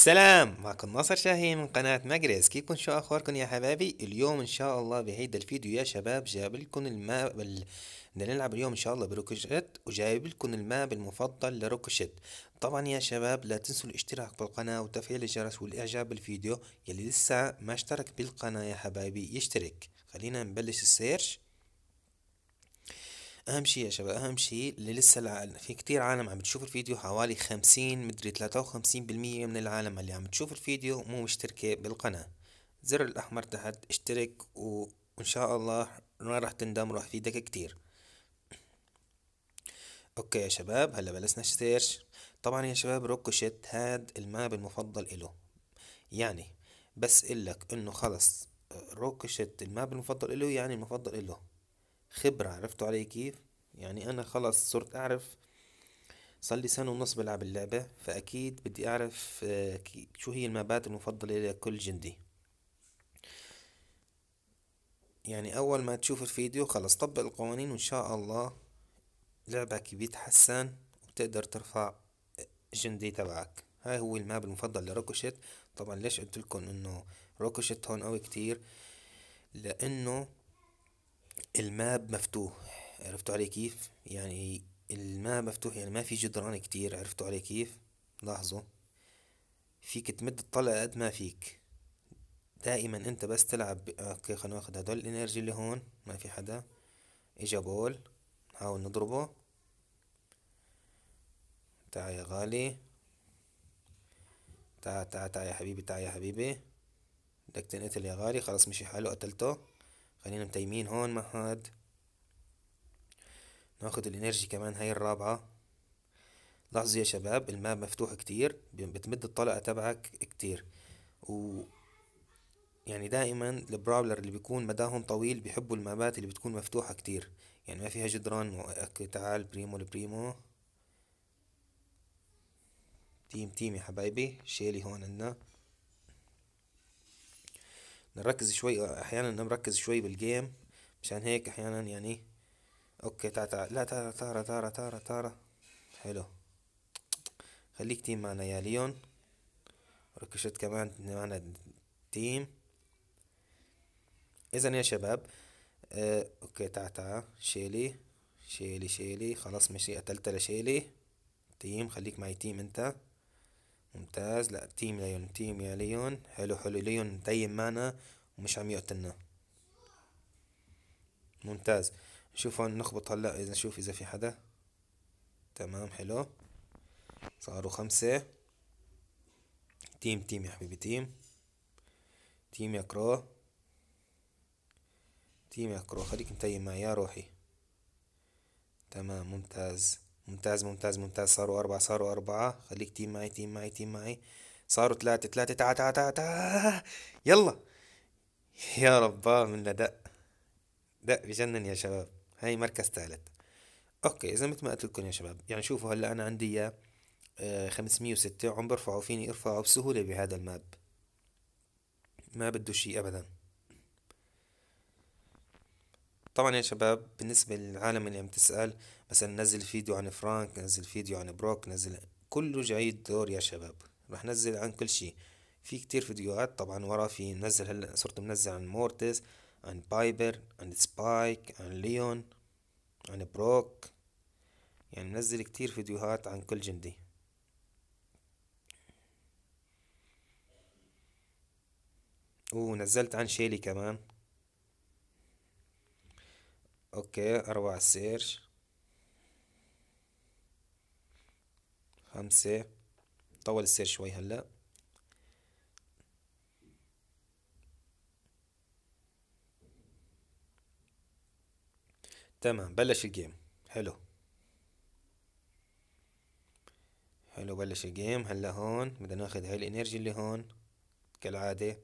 سلام، معكم ناصر شاهين من قناة ماجريس. كيفكن؟ شو أخباركم يا حبايبي؟ اليوم إن شاء الله بهيدا الفيديو يا شباب جايب لكم الماء بدنا نلعب اليوم إن شاء الله بروكوشيت، وجايب لكم الماب المفضل لروكوشيت. طبعا يا شباب لا تنسوا الاشتراك بالقناة وتفعيل الجرس والإعجاب بالفيديو. يلي لسه ما اشترك بالقناة يا حبايبي يشترك. خلينا نبلش السيرش. اهم شي يا شباب، اهم شي اللي لسه في كتير عالم عم بتشوف الفيديو، حوالي 50 مدري 53% من العالم اللي عم بتشوف الفيديو مو مشتركة بالقناة. زر الاحمر تحت اشترك وان شاء الله ما راح تندم، راح يفيدك كتير. اوكي يا شباب، هلا بلشنا سيرش. طبعا يا شباب روكوشيت هاد الماب المفضل إله. يعني بس إلك انه خلص، روكوشيت الماب المفضل إله، يعني المفضل إله خبرة. عرفتوا علي كيف؟ يعني أنا خلص صرت أعرف، صار لي سنة ونص بلعب اللعبة، فأكيد بدي أعرف شو هي المابات المفضلة لكل جندي. يعني أول ما تشوف الفيديو خلص طبق القوانين وإن شاء الله لعبك بيتحسن وبتقدر ترفع الجندي تبعك. هاي هو الماب المفضل لروكوشيت. طبعا ليش قلت لكم إنه روكوشيت هون قوي كتير؟ لأنه الماب مفتوح. عرفتوا علي كيف؟ يعني الماب مفتوح، يعني ما في جدران كتير. عرفتوا علي كيف؟ لاحظوا، فيك تمد الطلقة قد ما فيك. دائما انت بس تلعب اوكي، خلينا ناخد هدول الانرجي اللي هون. ما في حدا. اجا بول، نحاول نضربه. تعا يا غالي، تعا يا حبيبي، تعا يا حبيبي. بدك تنقتل يا غالي. خلاص مشي حاله، قتلته. خلينا متيمين هون مع هاد. ناخد الانرجي كمان، هاي الرابعة. لاحظوا يا شباب الماب مفتوح كتير، بتمد الطلقة تبعك كتير. و يعني دائما البراولر اللي بيكون مداهم طويل بيحبوا المابات اللي بتكون مفتوحة كتير، يعني ما فيها جدران. اوكي تعال بريمو البريمو. تيم يا حبايبي، شيلي هون عنا. نركز شوي، احيانا نركز شوي بالجيم. مشان هيك احيانا يعني. اوكي تعال لا، تارا. حلو. خليك تيم معنا يا ليون. ركشت كمان معنا تيم. اذا يا شباب، اوكي تعال شيلي. خلاص مشي، قتلت لشيلي. تيم، خليك معي تيم انت. ممتاز. لا تيم ليون، تيم يا ليون. حلو ليون تيم معنا ومش عم يقتلنا. ممتاز. شوف هون نخبط هلا، اذا نشوف اذا في حدا. تمام حلو. صاروا 5. تيم يا حبيبي، تيم يا كرو. تيم يا كرو، خليك متيم معي يا روحي. تمام ممتاز. صاروا 4. خليك تيم معي. صاروا 3. تعا يلا. يا رباه من دق. دق بجنن يا شباب. هاي مركز ثالث. اوكي اذا مثل ما قلت لكم يا شباب، يعني شوفوا هلا انا عندي اياه 506 عم برفعه، فيني ارفعه بسهولة بهذا الماب. ما بده شي ابدا. طبعا يا شباب بالنسبة للعالم اللي عم تسأل، مثلا نزل فيديو عن فرانك، نزل فيديو عن بروك، نزل كله جاي دور يا شباب. رح نزل عن كل شي. في كتير فيديوهات طبعا ورا. في نزل هلا صرت منزل عن مورتز، عن بايبر، عن سبايك، عن ليون، عن بروك. يعني منزل كتير فيديوهات عن كل جندي. ونزلت عن شيلي كمان. اوكي اروع السيرش. 5. طول السيرش شوي هلا. تمام بلش الجيم. حلو. بلش الجيم. هلا هون بدنا ناخذ هاي الانرجي اللي هون كالعادة.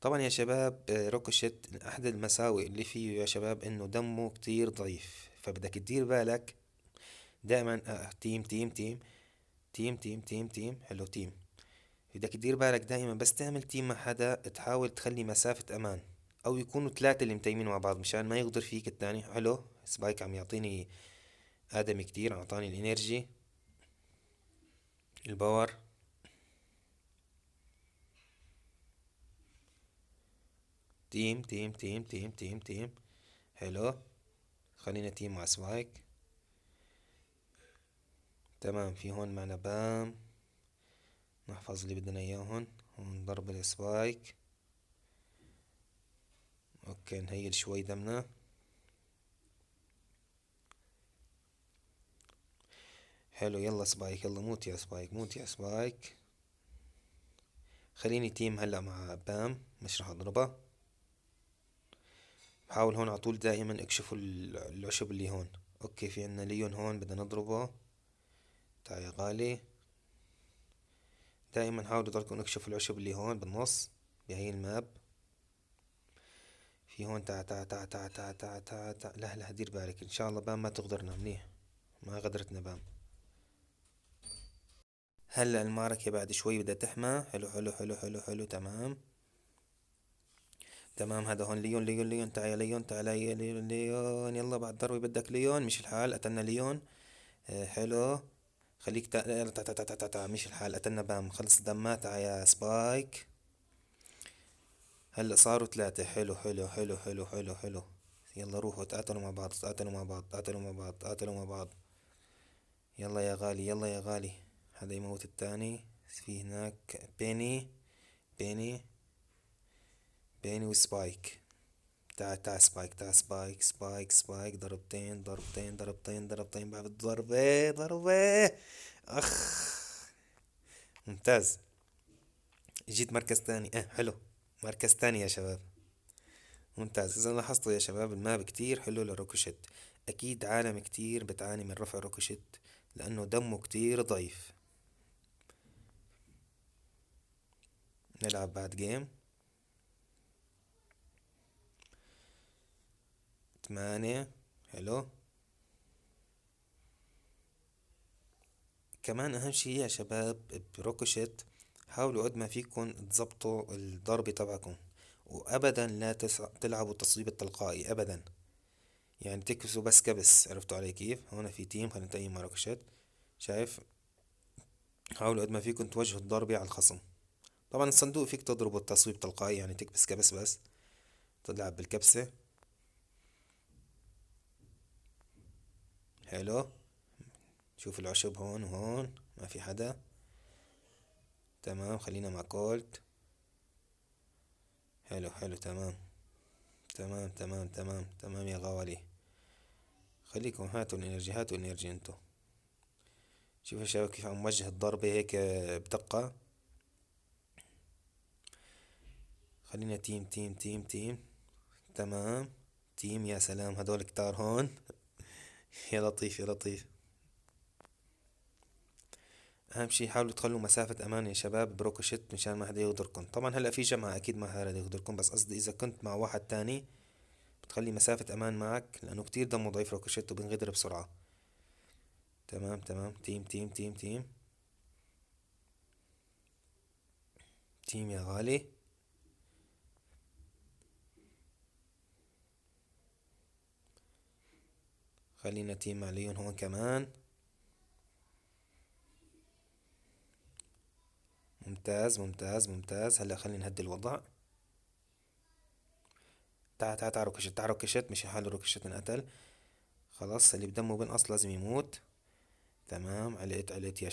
طبعا يا شباب روكوشيت احد المساوئ اللي فيه يا شباب انه دمه كتير ضعيف، فبدك تدير بالك دائما. تيم. حلو تيم. بدك تدير بالك دائما بس تعمل تيم مع حدا، تحاول تخلي مسافة امان، او يكونوا 3 اللي متيمين مع بعض مشان ما يغدر فيك الثاني. حلو. سبايك عم يعطيني ادمي كتير، اعطاني الانرجي. الباور. تيم. حلو. خلينا تيم مع سبايك. تمام، في هون معنا بام. نحفظ اللي بدنا اياهن. هون ضرب السبايك. اوكي، نهيل شوي دمنا. حلو، يلا سبايك، يلا موت يا سبايك، موت يا سبايك. خليني تيم هلا مع بام، مش راح اضربها. بحاول هون على طول دائما اكشفوا العشب اللي هون. اوكي، في عنا ليون هون بدنا نضربه. تعال يا غالي. دائما حاولوا تضلكم اكشفوا العشب اللي هون بالنص بهي الماب. في هون تا لا لا، دير بالك ان شاء الله بام ما تغدرنا منيح. ما غدرتنا بام. هلا المعركة بعد شوي بدها تحمى. حلو. تمام. تمام، هذا هون ليون. تعال يا ليون، تعال يا ليون. يلا بعد ضربة بدك ليون، مش الحال قتلنا ليون. حلو. خليك مش الحال قتلنا بام، خلص دمات. تعال يا سبايك. هلا صاروا ثلاثة. حلو. يلا روحوا تقاتلوا مع بعض، تقاتلوا مع بعض. يلا يا غالي، يلا يا غالي. هذا يموت الثاني. في هناك بيني بيني وسبايك. تعال سبايك، سبايك. ضربتين بعد ضربة. اخ. ممتاز. جيت مركز ثاني. حلو. مركز ثاني يا شباب. ممتاز. إذا لاحظتوا يا شباب، الماب كتير حلو لروكوشيت. أكيد عالم كتير بتعاني من رفع روكوشيت لأنه دمه كتير ضعيف. نلعب بعد جيم. 8. حلو. كمان أهم شي يا شباب بروكوشيت، حاولوا قد ما فيكن تزبطوا الضربة تبعكم. وأبدا لا تلعبوا تصويب التلقائي أبدا. يعني تكبسوا بس كبس. عرفتوا علي كيف؟ هون في تيم، خلينا نتيم مع روكوشيت. شايف؟ حاولوا قد ما فيكن توجهوا الضربة على الخصم. طبعا الصندوق فيك تضربه التصويب تلقائي، يعني تكبس كبس بس. تلعب بالكبسة. حلو. شوف العشب هون وهون، ما في حدا. تمام، خلينا مع كولت. حلو. تمام يا غوالي. خليكم، هاتوا الانرجي انتو. شوف يا شباب كيف عم وجه الضربة هيك بدقة. خلينا تيم. تمام. تيم، يا سلام، هدول كتار هون. يا لطيف. اهم شي حاولوا تخلوا مسافة امان يا شباب بروكوشيت مشان ما حدا يغدركم. طبعا هلا في جماعة اكيد ما حدا يغدركم، بس قصدي اذا كنت مع واحد تاني بتخلي مسافة امان معك لانه كتير دمه ضعيف روكوشيت وبنغدر بسرعة. تمام. تيم يا غالي. خلينا تيم عليهم هون كمان. ممتاز. هلا خلينا نهدي الوضع. تعال روكشت. مش حاله روكشت انقتل. خلاص، اللي بدمه بنقص لازم يموت. تمام. عليت يا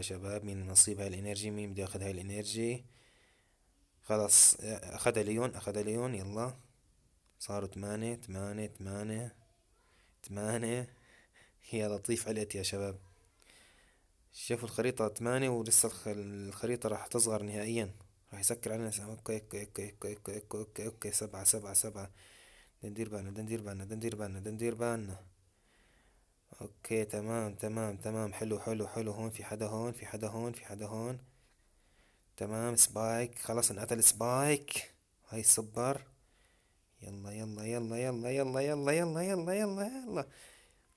شباب. مين نصيب هاي الانرجي؟ مين بده ياخذ هاي الانرجي؟ خلاص، اخذها ليون. يلا. صاروا 8. يا لطيف، عليت يا شباب. شوفوا الخريطة 8 ولسه الخريطة راح تصغر نهائيا. راح يسكر علينا. اوكي. 7. بدنا ندير بالنا. اوكي، تمام. حلو. هون في حدا هون. تمام. سبايك خلاص انقتل سبايك. هاي السبر. يلا.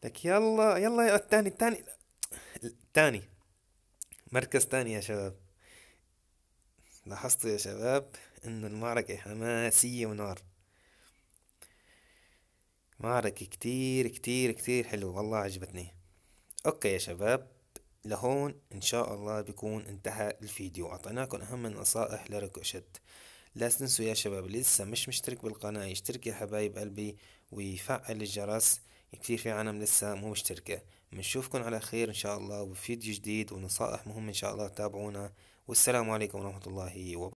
لك يلا التاني. مركز تاني يا شباب. لاحظتوا يا شباب انه المعركة حماسية ونار. معركة كتير حلوة والله، عجبتني. اوكي يا شباب، لهون إن شاء الله بيكون انتهى الفيديو، أعطيناكم أهم النصائح لركوشت. لا تنسوا يا شباب اللي لسه مش مشترك بالقناة يشترك يا حبايب قلبي، ويفعل الجرس، كثير في عالم لسه مو مشتركة. بنشوفكن على خير إن شاء الله وفيديو جديد ونصائح مهمة إن شاء الله، تابعونا. والسلام عليكم ورحمة الله وبركاته.